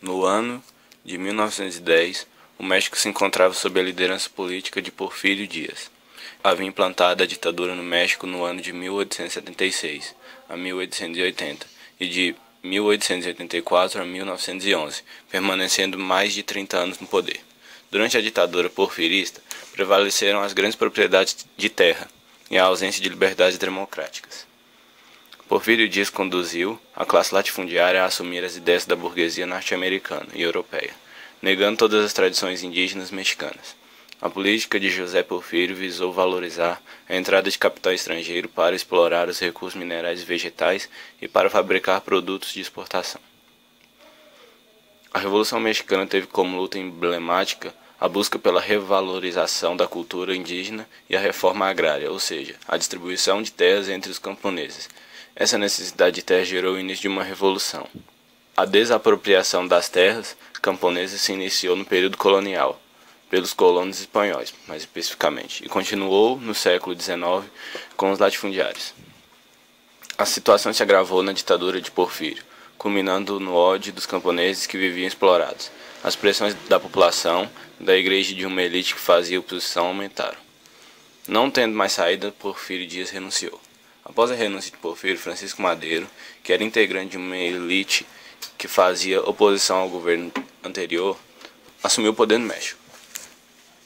No ano de 1910, o México se encontrava sob a liderança política de Porfírio Dias. Havia implantado a ditadura no México no ano de 1876 a 1880 e de 1884 a 1911, permanecendo mais de 30 anos no poder. Durante a ditadura porfirista, prevaleceram as grandes propriedades de terra e a ausência de liberdades democráticas. Porfírio Dias conduziu a classe latifundiária a assumir as ideias da burguesia norte-americana e europeia, negando todas as tradições indígenas mexicanas. A política de José Porfírio visou valorizar a entrada de capital estrangeiro para explorar os recursos minerais e vegetais e para fabricar produtos de exportação. A Revolução Mexicana teve como luta emblemática a busca pela revalorização da cultura indígena e a reforma agrária, ou seja, a distribuição de terras entre os camponeses. Essa necessidade de terra gerou o início de uma revolução. A desapropriação das terras camponesas se iniciou no período colonial, pelos colonos espanhóis, mais especificamente, e continuou no século XIX com os latifundiários. A situação se agravou na ditadura de Porfírio, culminando no ódio dos camponeses que viviam explorados. As pressões da população, da igreja e de uma elite que fazia oposição aumentaram. Não tendo mais saída, Porfírio Dias renunciou. Após a renúncia de Porfírio, Francisco Madero, que era integrante de uma elite que fazia oposição ao governo anterior, assumiu o poder no México.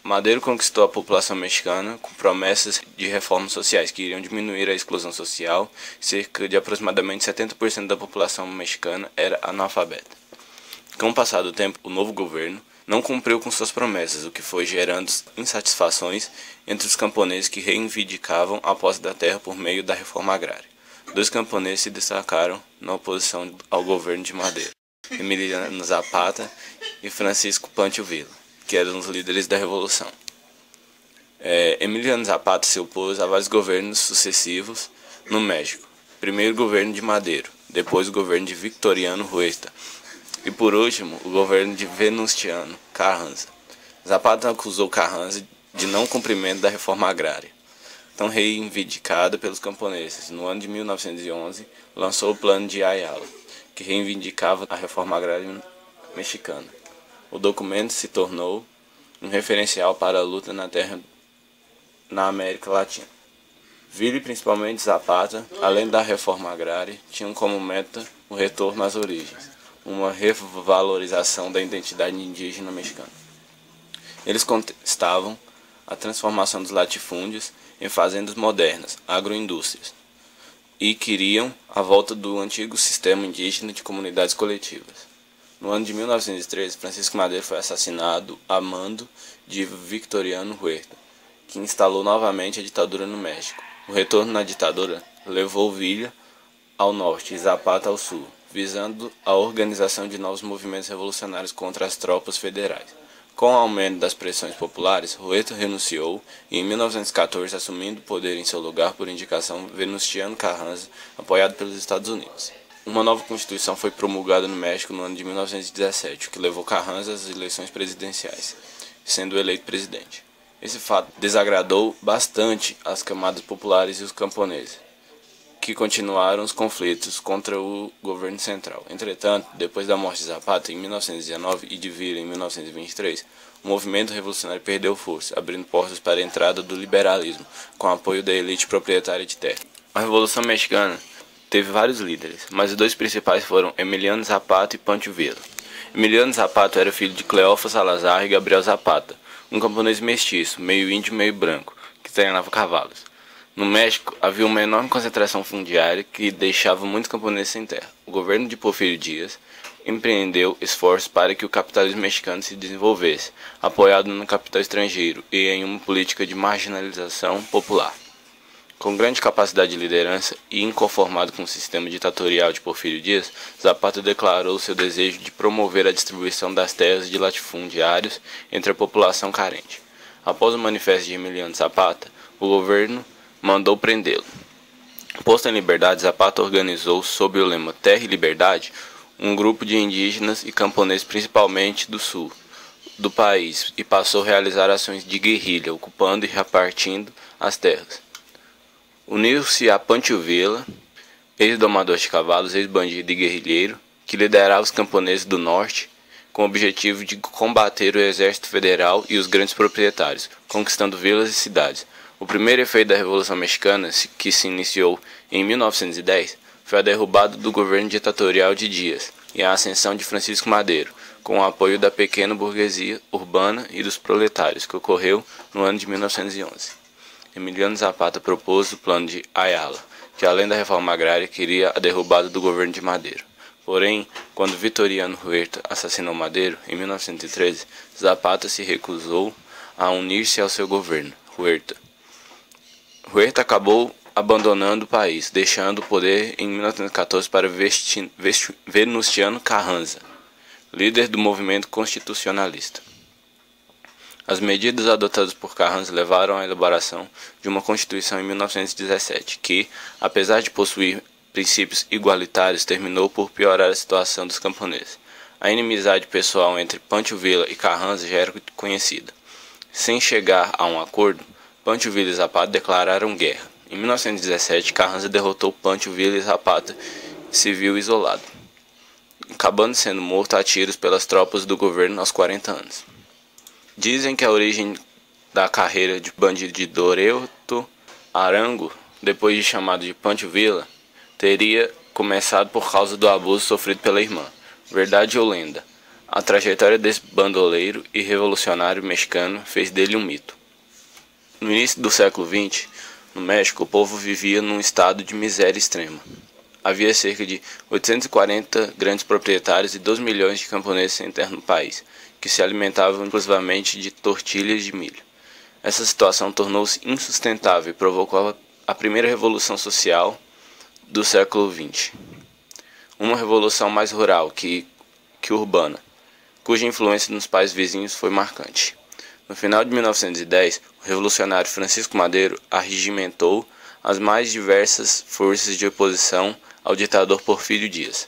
Madero conquistou a população mexicana com promessas de reformas sociais que iriam diminuir a exclusão social. Cerca de aproximadamente 70% da população mexicana era analfabeta. Com o passar do tempo, o novo governo não cumpriu com suas promessas, o que foi gerando insatisfações entre os camponeses que reivindicavam a posse da terra por meio da reforma agrária. Dois camponeses se destacaram na oposição ao governo de Madero: Emiliano Zapata e Francisco Pancho Villa, que eram os líderes da Revolução. Emiliano Zapata se opôs a vários governos sucessivos no México. Primeiro o governo de Madero, depois o governo de Victoriano Huerta e por último o governo de Venustiano Carranza. Zapata acusou Carranza de não cumprimento da reforma agrária, tão reivindicada pelos camponeses. No ano de 1911, lançou o Plano de Ayala, que reivindicava a reforma agrária mexicana. O documento se tornou um referencial para a luta na terra na América Latina. Villa e principalmente Zapata, além da reforma agrária, tinham como meta o retorno às origens, uma revalorização da identidade indígena mexicana. Eles contestavam a transformação dos latifúndios em fazendas modernas, agroindústrias, e queriam a volta do antigo sistema indígena de comunidades coletivas. No ano de 1913, Francisco Madero foi assassinado a mando de Victoriano Huerta, que instalou novamente a ditadura no México. O retorno na ditadura levou Villa ao norte e Zapata ao sul, visando a organização de novos movimentos revolucionários contra as tropas federais. Com o aumento das pressões populares, Huerta renunciou e em 1914 assumindo o poder em seu lugar por indicação Venustiano Carranza, apoiado pelos Estados Unidos. Uma nova constituição foi promulgada no México no ano de 1917, o que levou Carranza às eleições presidenciais, sendo eleito presidente. Esse fato desagradou bastante as camadas populares e os camponeses, que continuaram os conflitos contra o governo central. Entretanto, depois da morte de Zapata em 1919 e de Villa em 1923, o movimento revolucionário perdeu força, abrindo portas para a entrada do liberalismo, com apoio da elite proprietária de terra. A Revolução Mexicana teve vários líderes, mas os dois principais foram Emiliano Zapata e Pancho Villa. Emiliano Zapata era filho de Cleófas Salazar e Gabriel Zapata, um camponês mestiço, meio índio e meio branco, que treinava cavalos. No México, havia uma enorme concentração fundiária que deixava muitos camponeses sem terra. O governo de Porfírio Dias empreendeu esforços para que o capitalismo mexicano se desenvolvesse, apoiado no capital estrangeiro e em uma política de marginalização popular. Com grande capacidade de liderança e inconformado com o sistema ditatorial de Porfírio Dias, Zapata declarou seu desejo de promover a distribuição das terras de latifundiários entre a população carente. Após o manifesto de Emiliano Zapata, o governo mandou prendê-lo. Posto em liberdade, Zapata organizou, sob o lema Terra e Liberdade, um grupo de indígenas e camponeses principalmente do sul do país e passou a realizar ações de guerrilha, ocupando e repartindo as terras. Uniu-se a Pancho Villa, ex-domador de cavalos, ex-bandido e guerrilheiro, que liderava os camponeses do norte com o objetivo de combater o exército federal e os grandes proprietários, conquistando vilas e cidades. O primeiro efeito da Revolução Mexicana, que se iniciou em 1910, foi a derrubada do governo ditatorial de Díaz e a ascensão de Francisco Madero, com o apoio da pequena burguesia urbana e dos proletários, que ocorreu no ano de 1911. Emiliano Zapata propôs o Plano de Ayala, que além da reforma agrária queria a derrubada do governo de Madero. Porém, quando Vitoriano Huerta assassinou Madero, em 1913, Zapata se recusou a unir-se ao seu governo. Huerta acabou abandonando o país, deixando o poder em 1914 para Venustiano Carranza, líder do movimento constitucionalista. As medidas adotadas por Carranza levaram à elaboração de uma Constituição em 1917, que, apesar de possuir princípios igualitários, terminou por piorar a situação dos camponeses. A inimizade pessoal entre Pancho Villa e Carranza já era conhecida. Sem chegar a um acordo, Pancho Villa e Zapata declararam guerra. Em 1917, Carranza derrotou Pancho Villa e Zapata, civil isolado, acabando sendo morto a tiros pelas tropas do governo aos 40 anos. Dizem que a origem da carreira de bandido de Doreuto Arango, depois de chamado de Pancho Villa, teria começado por causa do abuso sofrido pela irmã. Verdade ou lenda? A trajetória desse bandoleiro e revolucionário mexicano fez dele um mito. No início do século XX, no México, o povo vivia num estado de miséria extrema. Havia cerca de 840 grandes proprietários e 2 milhões de camponeses sem terra no país, que se alimentavam exclusivamente de tortilhas de milho. Essa situação tornou-se insustentável e provocou a primeira revolução social do século XX. Uma revolução mais rural que urbana, cuja influência nos países vizinhos foi marcante. No final de 1910, o revolucionário Francisco Madero arregimentou as mais diversas forças de oposição ao ditador Porfírio Dias.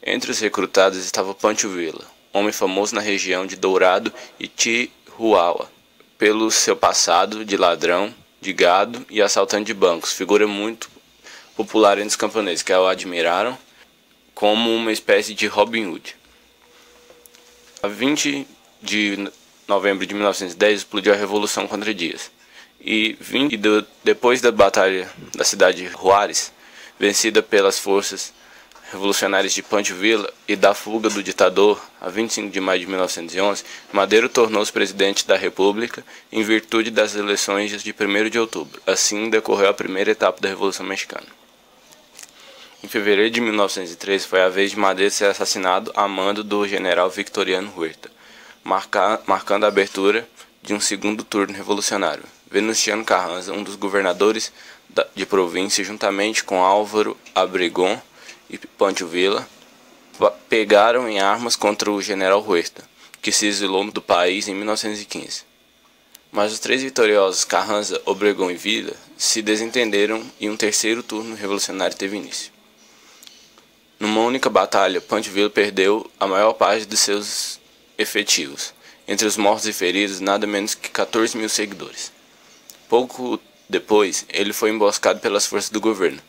Entre os recrutados estava Pancho Villa, homem famoso na região de Dourado e Chihuahua, pelo seu passado de ladrão de gado e assaltante de bancos, figura muito popular entre os camponeses, que o admiraram como uma espécie de Robin Hood. A 20 de novembro de 1910 explodiu a Revolução contra Dias, depois da batalha da cidade de Juárez, vencida pelas forças revolucionárias de Pancho Villa e da fuga do ditador, a 25 de maio de 1911, Madero tornou-se presidente da República em virtude das eleições de 1º de outubro. Assim decorreu a primeira etapa da Revolução Mexicana. Em fevereiro de 1913 foi a vez de Madero ser assassinado a mando do general Victoriano Huerta, marcando a abertura de um segundo turno revolucionário. Venustiano Carranza, um dos governadores de província, juntamente com Álvaro Obregón e Pancho Villa, pegaram em armas contra o general Huerta, que se exilou do país em 1915. Mas os 3 vitoriosos, Carranza, Obregón e Villa, se desentenderam e um terceiro turno revolucionário teve início. Numa única batalha, Pancho Villa perdeu a maior parte de seus efetivos. Entre os mortos e feridos, nada menos que 14 mil seguidores. Pouco depois, ele foi emboscado pelas forças do governo.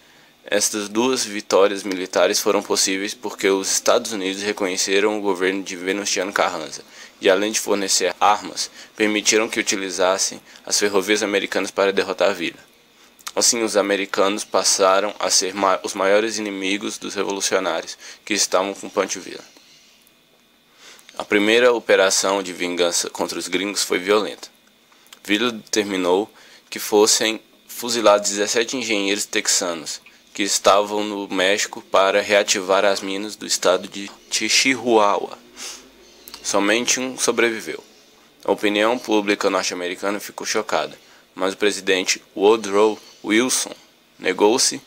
Estas 2 vitórias militares foram possíveis porque os Estados Unidos reconheceram o governo de Venustiano Carranza e, além de fornecer armas, permitiram que utilizassem as ferrovias americanas para derrotar Villa. Assim, os americanos passaram a ser os maiores inimigos dos revolucionários que estavam com Pancho Villa. A primeira operação de vingança contra os gringos foi violenta. Villa determinou que fossem fuzilados 17 engenheiros texanos que estavam no México para reativar as minas do estado de Chihuahua. Somente um sobreviveu. A opinião pública norte-americana ficou chocada, mas o presidente Woodrow Wilson negou-se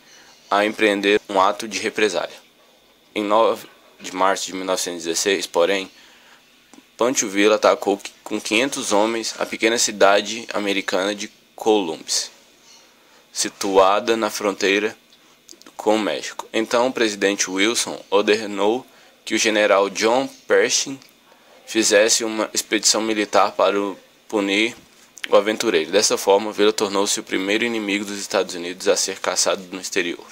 a empreender um ato de represália. Em 9 de março de 1916, porém, Pancho Villa atacou com 500 homens a pequena cidade americana de Columbus, situada na fronteira com o México. Então, o presidente Wilson ordenou que o general John Pershing fizesse uma expedição militar para punir o aventureiro. Dessa forma, Villa tornou-se o primeiro inimigo dos Estados Unidos a ser caçado no exterior.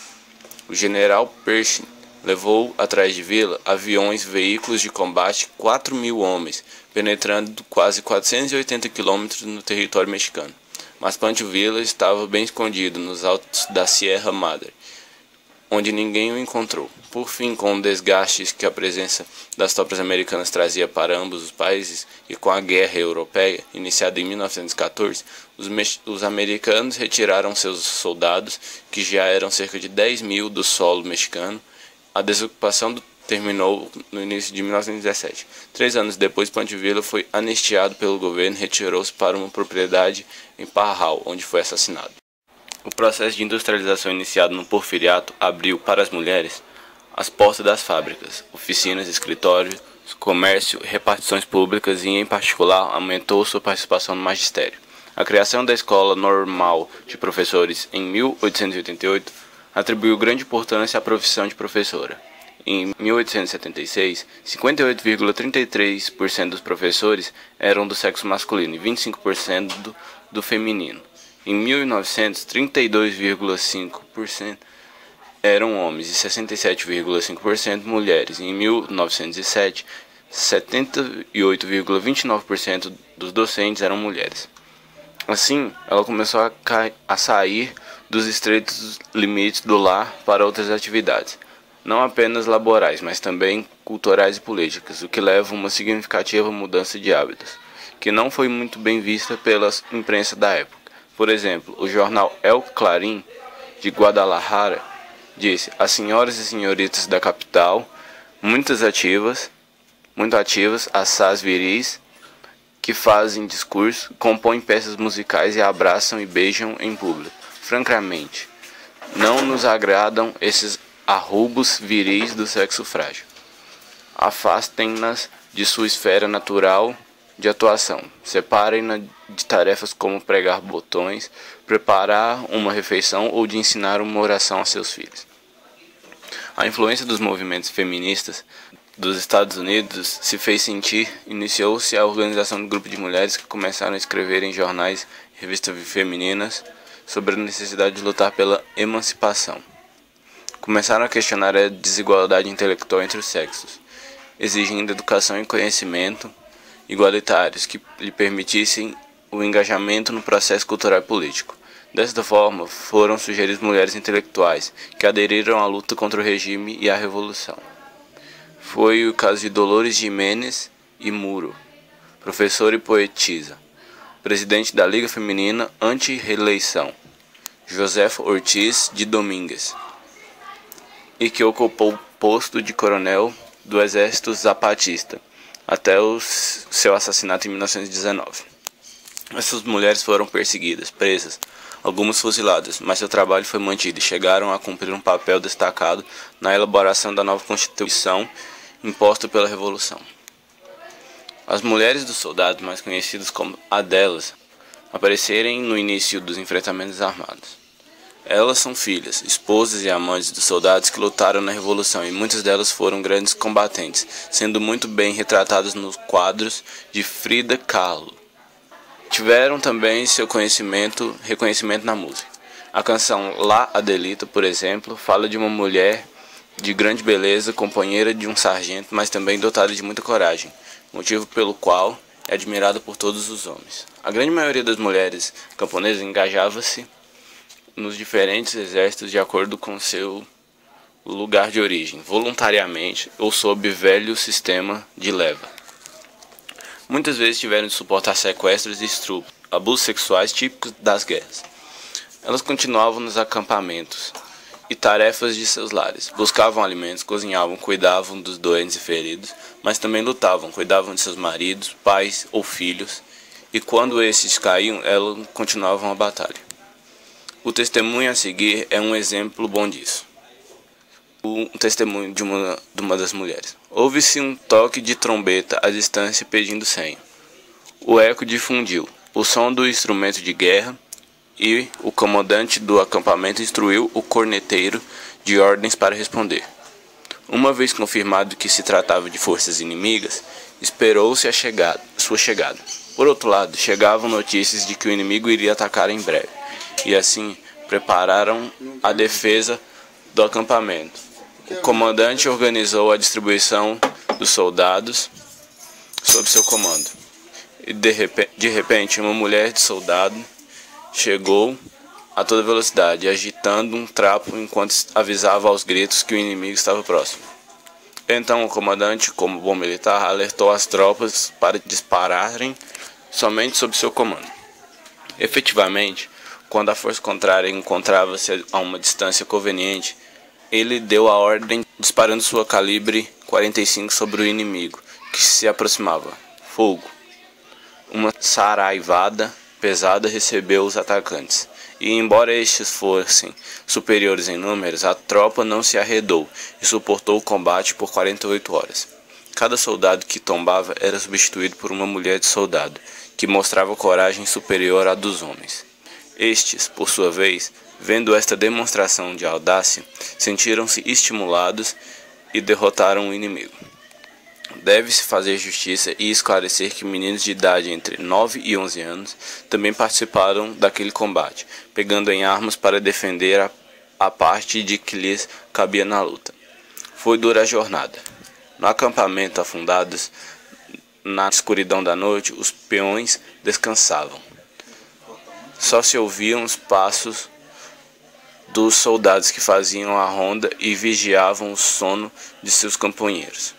O general Pershing levou atrás de Villa aviões, veículos de combate, 4.000 homens, penetrando quase 480 quilômetros no território mexicano. Mas Pancho Villa estava bem escondido nos altos da Sierra Madre, onde ninguém o encontrou. Por fim, com o desgaste que a presença das tropas americanas trazia para ambos os países e com a Guerra Europeia, iniciada em 1914, os americanos retiraram seus soldados, que já eram cerca de 10.000 do solo mexicano. A desocupação terminou no início de 1917. 3 anos depois, Pancho Villa foi anistiado pelo governo e retirou-se para uma propriedade em Parral, onde foi assassinado. O processo de industrialização iniciado no Porfiriato abriu para as mulheres as portas das fábricas, oficinas, escritórios, comércio, repartições públicas e, em particular, aumentou sua participação no magistério. A criação da Escola Normal de Professores em 1888 atribuiu grande importância à profissão de professora. Em 1876, 58,33% dos professores eram do sexo masculino e 25% do feminino. Em 1900, 32,5% eram homens e 67,5% mulheres. Em 1907, 78,29% dos docentes eram mulheres. Assim, ela começou a sair dos estreitos limites do lar para outras atividades, não apenas laborais, mas também culturais e políticas, o que leva a uma significativa mudança de hábitos, que não foi muito bem vista pela imprensa da época. Por exemplo, o jornal El Clarín, de Guadalajara, disse: as senhoras e senhoritas da capital, muito ativas, assaz viris, que fazem discurso, compõem peças musicais e abraçam e beijam em público. Francamente, não nos agradam esses arrubos viris do sexo frágil. Afastem-nas de sua esfera natural de atuação. Separem-na de tarefas como pregar botões, preparar uma refeição ou de ensinar uma oração a seus filhos. A influência dos movimentos feministas dos Estados Unidos se fez sentir. Iniciou-se a organização de grupo de mulheres que começaram a escrever em jornais e revistas femininas sobre a necessidade de lutar pela emancipação. Começaram a questionar a desigualdade intelectual entre os sexos, exigindo educação e conhecimento igualitários que lhe permitissem o engajamento no processo cultural e político. Desta forma, foram sugeridas mulheres intelectuais que aderiram à luta contra o regime e à revolução. Foi o caso de Dolores Jiménez e Muro, professora e poetisa, presidente da Liga Feminina Anti-Reeleição, Josefa Ortiz de Domínguez, e que ocupou o posto de coronel do Exército Zapatista até seu assassinato em 1919. Essas mulheres foram perseguidas, presas, algumas fuziladas, mas seu trabalho foi mantido e chegaram a cumprir um papel destacado na elaboração da nova Constituição imposta pela Revolução. As mulheres dos soldados, mais conhecidas como Adelas, apareceram no início dos enfrentamentos armados. Elas são filhas, esposas e amantes dos soldados que lutaram na Revolução e muitas delas foram grandes combatentes, sendo muito bem retratadas nos quadros de Frida Kahlo. Tiveram também seu reconhecimento na música. A canção La Adelita, por exemplo, fala de uma mulher de grande beleza, companheira de um sargento, mas também dotada de muita coragem, motivo pelo qual é admirada por todos os homens. A grande maioria das mulheres camponesas engajava-se nos diferentes exércitos de acordo com seu lugar de origem, voluntariamente ou sob velho sistema de leva. Muitas vezes tiveram de suportar sequestros e estupros, abusos sexuais típicos das guerras. Elas continuavam nos acampamentos e tarefas de seus lares, buscavam alimentos, cozinhavam, cuidavam dos doentes e feridos, mas também lutavam, cuidavam de seus maridos, pais ou filhos, e quando esses caíam, elas continuavam a batalha. O testemunho a seguir é um exemplo bom disso. Um testemunho de uma das mulheres. Houve-se um toque de trombeta à distância pedindo senha. O eco difundiu o som do instrumento de guerra e o comandante do acampamento instruiu o corneteiro de ordens para responder. Uma vez confirmado que se tratava de forças inimigas, esperou-se sua chegada. Por outro lado, chegavam notícias de que o inimigo iria atacar em breve, e assim prepararam a defesa do acampamento. O comandante organizou a distribuição dos soldados sob seu comando. E de repente, uma mulher de soldado chegou a toda velocidade, agitando um trapo enquanto avisava aos gritos que o inimigo estava próximo. Então o comandante, como bom militar, alertou as tropas para dispararem somente sob seu comando. Efetivamente, quando a força contrária encontrava-se a uma distância conveniente, ele deu a ordem disparando sua calibre 45 sobre o inimigo, que se aproximava. Fogo! Uma saraivada pesada recebeu os atacantes, e embora estes fossem superiores em números, a tropa não se arredou e suportou o combate por 48 horas. Cada soldado que tombava era substituído por uma mulher de soldado, que mostrava coragem superior à dos homens. Estes, por sua vez, vendo esta demonstração de audácia, sentiram-se estimulados e derrotaram o inimigo. Deve-se fazer justiça e esclarecer que meninos de idade entre 9 e 11 anos também participaram daquele combate, pegando em armas para defender a parte de que lhes cabia na luta. Foi dura a jornada. No acampamento afundados, na escuridão da noite, os peões descansavam. Só se ouviam os passos dos soldados que faziam a ronda e vigiavam o sono de seus companheiros,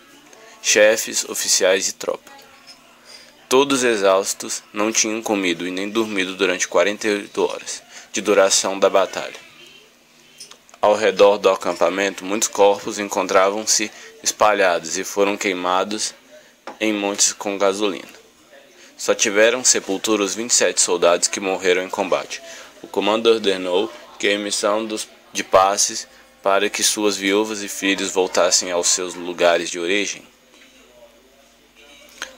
chefes, oficiais e tropa. Todos exaustos, não tinham comido e nem dormido durante 48 horas de duração da batalha. Ao redor do acampamento, muitos corpos encontravam-se espalhados e foram queimados em montes com gasolina. Só tiveram sepultura os 27 soldados que morreram em combate. O comando ordenou que a emissão de passes para que suas viúvas e filhos voltassem aos seus lugares de origem.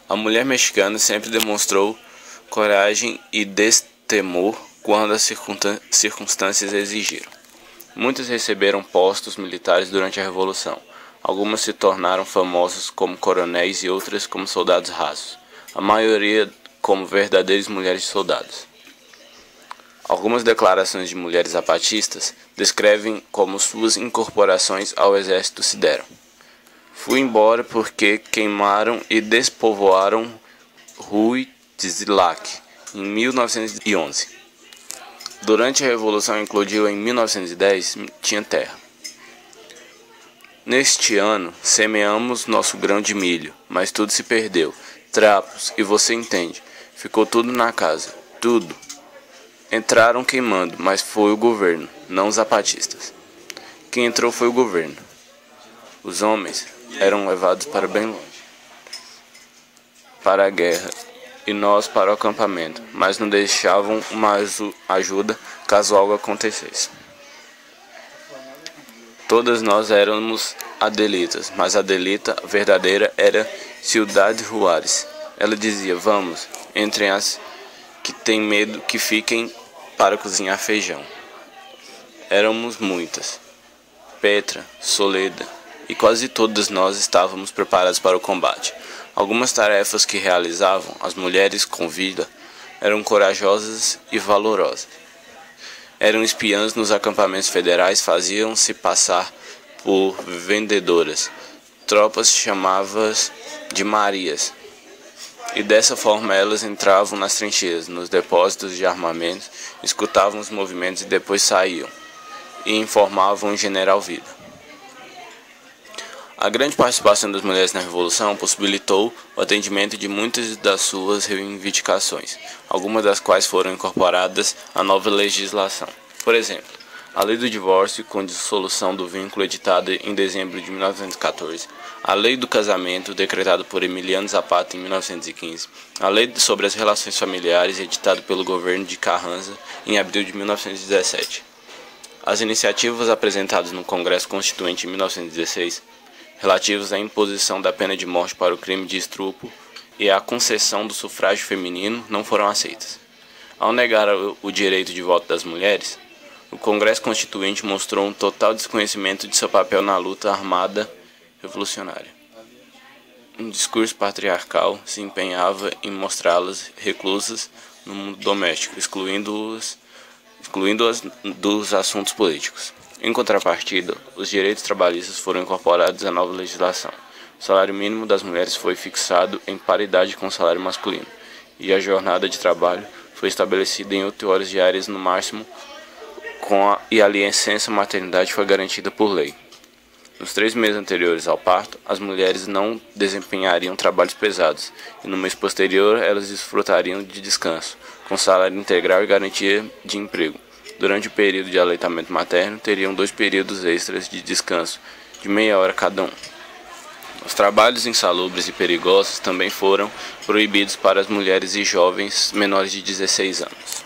A mulher mexicana sempre demonstrou coragem e destemor quando as circunstâncias exigiram. Muitas receberam postos militares durante a Revolução. Algumas se tornaram famosas como coronéis e outras como soldados rasos. A maioria como verdadeiras mulheres soldados. Algumas declarações de mulheres zapatistas descrevem como suas incorporações ao exército se deram. Fui embora porque queimaram e despovoaram Huitzilac em 1911. Durante a Revolução eclodiu em 1910, tinha terra. Neste ano, semeamos nosso grão de milho, mas tudo se perdeu. Trapos, e você entende, ficou tudo na casa, tudo. Entraram queimando, mas foi o governo, não os zapatistas. Quem entrou foi o governo. Os homens eram levados para bem longe, para a guerra, e nós para o acampamento, mas não deixavam uma ajuda caso algo acontecesse. Todas nós éramos adelitas, mas a adelita verdadeira era Ciudad Juárez. Ela dizia, vamos, entrem as que têm medo que fiquem para cozinhar feijão. Éramos muitas. Petra, Soleda, e quase todas nós estávamos preparadas para o combate. Algumas tarefas que realizavam as mulheres com vida eram corajosas e valorosas. Eram espiãs nos acampamentos federais, faziam-se passar por vendedoras. Tropas chamavam-as de Marias. E dessa forma elas entravam nas trincheiras, nos depósitos de armamentos, escutavam os movimentos e depois saíam, e informavam o general Vida. A grande participação das mulheres na Revolução possibilitou o atendimento de muitas das suas reivindicações, algumas das quais foram incorporadas à nova legislação. Por exemplo, a Lei do Divórcio com dissolução do vínculo editada em dezembro de 1914, a Lei do Casamento decretada por Emiliano Zapata em 1915, a Lei sobre as Relações Familiares editada pelo governo de Carranza em abril de 1917. As iniciativas apresentadas no Congresso Constituinte em 1916 relativos à imposição da pena de morte para o crime de estupro e à concessão do sufrágio feminino não foram aceitas. Ao negar o direito de voto das mulheres, o Congresso Constituinte mostrou um total desconhecimento de seu papel na luta armada revolucionária. Um discurso patriarcal se empenhava em mostrá-las reclusas no mundo doméstico, excluindo-as dos assuntos políticos. Em contrapartida, os direitos trabalhistas foram incorporados à nova legislação. O salário mínimo das mulheres foi fixado em paridade com o salário masculino, e a jornada de trabalho foi estabelecida em 8 horas diárias no máximo, e a licença maternidade foi garantida por lei. Nos 3 meses anteriores ao parto, as mulheres não desempenhariam trabalhos pesados, e no mês posterior elas desfrutariam de descanso, com salário integral e garantia de emprego. Durante o período de aleitamento materno, teriam 2 períodos extras de descanso, de meia hora cada um. Os trabalhos insalubres e perigosos também foram proibidos para as mulheres e jovens menores de 16 anos.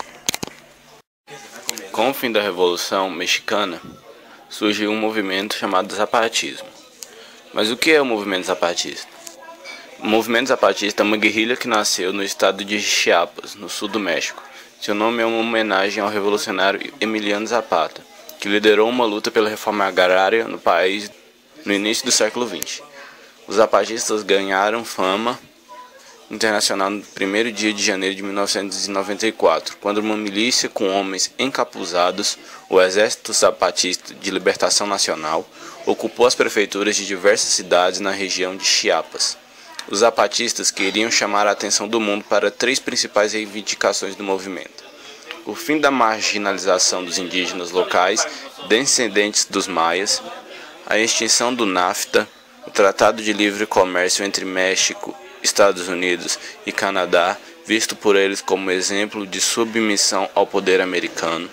Com o fim da Revolução Mexicana, surgiu um movimento chamado zapatismo. Mas o que é o movimento zapatista? O movimento zapatista é uma guerrilha que nasceu no estado de Chiapas, no sul do México. Seu nome é uma homenagem ao revolucionário Emiliano Zapata, que liderou uma luta pela reforma agrária no país no início do século XX. Os zapatistas ganharam fama internacional no 1º dia de janeiro de 1994, quando uma milícia com homens encapuzados, o Exército Zapatista de Libertação Nacional, ocupou as prefeituras de diversas cidades na região de Chiapas. Os zapatistas queriam chamar a atenção do mundo para 3 principais reivindicações do movimento: o fim da marginalização dos indígenas locais, descendentes dos maias, a extinção do NAFTA, o Tratado de Livre Comércio entre México, Estados Unidos e Canadá, visto por eles como exemplo de submissão ao poder americano,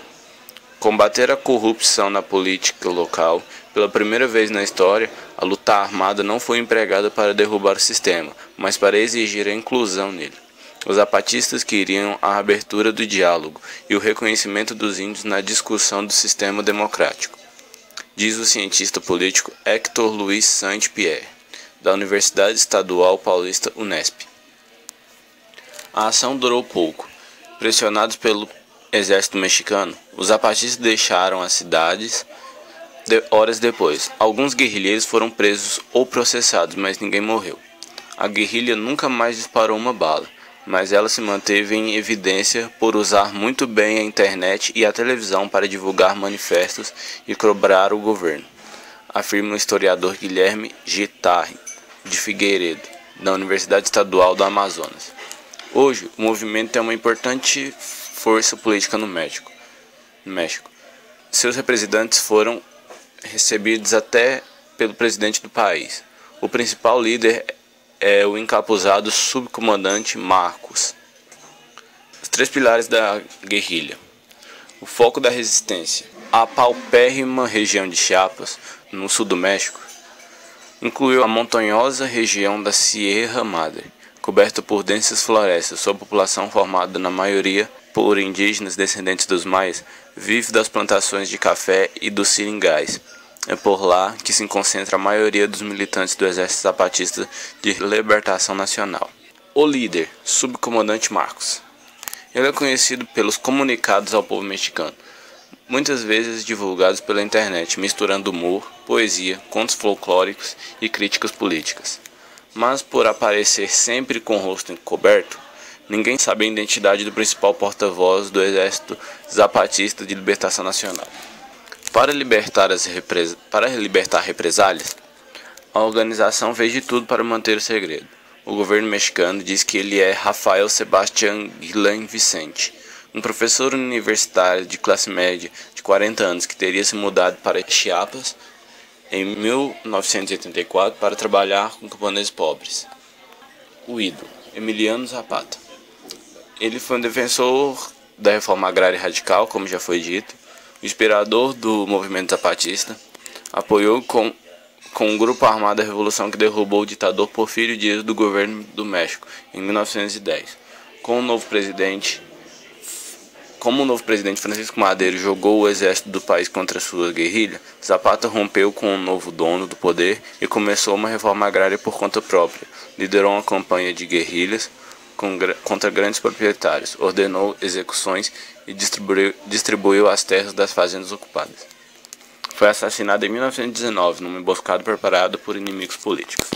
combater a corrupção na política local. Pela primeira vez na história, a luta armada não foi empregada para derrubar o sistema, mas para exigir a inclusão nele. Os zapatistas queriam a abertura do diálogo e o reconhecimento dos índios na discussão do sistema democrático, diz o cientista político Héctor Luiz Saint-Pierre, da Universidade Estadual Paulista Unesp. A ação durou pouco. Pressionados pelo exército mexicano, os zapatistas deixaram as cidades horas depois. Alguns guerrilheiros foram presos ou processados, mas ninguém morreu. A guerrilha nunca mais disparou uma bala, mas ela se manteve em evidência por usar muito bem a internet e a televisão para divulgar manifestos e cobrar o governo, afirma o historiador Guilherme Gitarre, de Figueiredo, da Universidade Estadual do Amazonas. Hoje, o movimento é uma importante força política no México. Seus representantes foram recebidos até pelo presidente do país. O principal líder é o encapuzado subcomandante Marcos. Os 3 pilares da guerrilha. O foco da resistência. A paupérrima região de Chiapas, no sul do México, incluiu a montanhosa região da Sierra Madre, coberta por densas florestas. Sua população, formada na maioria por indígenas descendentes dos maias, vive das plantações de café e dos seringais. É por lá que se concentra a maioria dos militantes do Exército Zapatista de Libertação Nacional. O líder, subcomandante Marcos. Ele é conhecido pelos comunicados ao povo mexicano, muitas vezes divulgados pela internet, misturando humor, poesia, contos folclóricos e críticas políticas. Mas por aparecer sempre com o rosto encoberto, ninguém sabe a identidade do principal porta-voz do Exército Zapatista de Libertação Nacional. Para libertar represálias, a organização fez de tudo para manter o segredo. O governo mexicano diz que ele é Rafael Sebastián Guillain Vicente, um professor universitário de classe média de 40 anos que teria se mudado para Chiapas em 1984 para trabalhar com camponeses pobres. O ídolo, Emiliano Zapata. Ele foi um defensor da reforma agrária radical, como já foi dito, o inspirador do movimento zapatista, apoiou com um grupo armado a revolução que derrubou o ditador Porfirio Díaz do governo do México em 1910. Como o novo presidente Francisco Madero jogou o exército do país contra sua guerrilha, Zapata rompeu com o novo dono do poder e começou uma reforma agrária por conta própria. Liderou uma campanha de guerrilhas contra grandes proprietários, ordenou execuções e distribuiu as terras das fazendas ocupadas. Foi assassinado em 1919 numa emboscada preparada por inimigos políticos.